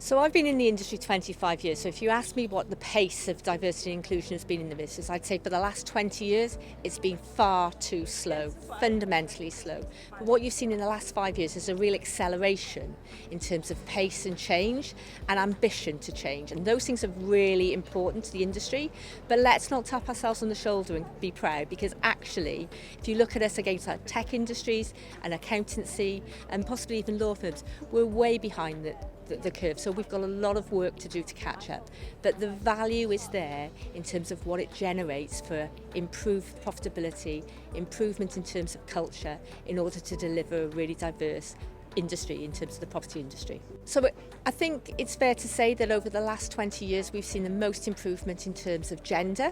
So I've been in the industry 25 years, so if you ask me what the pace of diversity and inclusion has been in the business, I'd say for the last 20 years it's been far too slow, fundamentally slow. But what you've seen in the last 5 years is a real acceleration in terms of pace and change and ambition to change, and those things are really important to the industry. But let's not tap ourselves on the shoulder and be proud, because actually if you look at us against our tech industries and accountancy and possibly even law firms, we're way behind the curve, so we've got a lot of work to do to catch up. But the value is there in terms of what it generates for improved profitability, improvement in terms of culture, in order to deliver a really diverse industry in terms of the property industry. So I think it's fair to say that over the last 20 years we've seen the most improvement in terms of gender.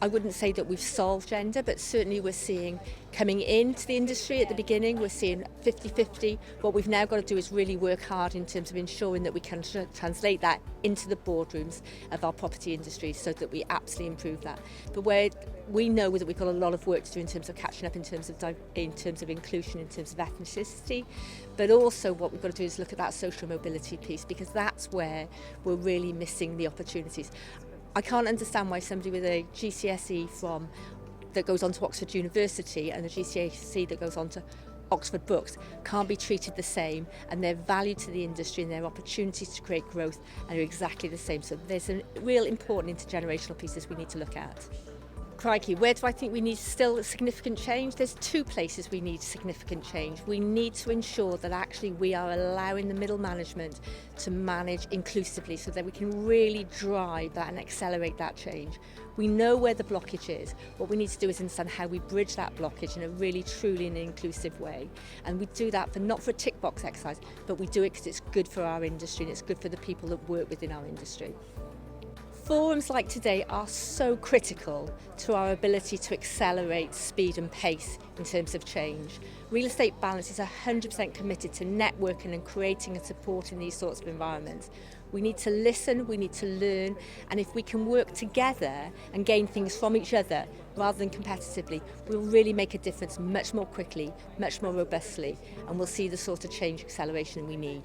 I wouldn't say that we've solved gender, but certainly we're seeing coming into the industry at the beginning, we're seeing 50-50. What we've now got to do is really work hard in terms of ensuring that we can translate that into the boardrooms of our property industry so that we absolutely improve that. But where we know that we've got a lot of work to do in terms of catching up, in terms of inclusion, in terms of ethnicity, but also what we've got to do is look at that social mobility piece, because that's where we're really missing the opportunities. I can't understand why somebody with a GCSE that goes on to Oxford University and a GCSE that goes on to Oxford Books can't be treated the same, and their value to the industry and their opportunities to create growth are exactly the same. So there's some real important intergenerational pieces we need to look at. Crikey, where do I think we need still significant change? There's two places we need significant change. We need to ensure that actually we are allowing the middle management to manage inclusively so that we can really drive that and accelerate that change. We know where the blockage is. What we need to do is understand how we bridge that blockage in a really truly and inclusive way. And we do that not for a tick box exercise, but we do it because it's good for our industry and it's good for the people that work within our industry. Forums like today are so critical to our ability to accelerate speed and pace in terms of change. Real Estate Balance is 100% committed to networking and creating and supporting these sorts of environments. We need to listen, we need to learn, and if we can work together and gain things from each other rather than competitively, we'll really make a difference much more quickly, much more robustly, and we'll see the sort of change acceleration we need.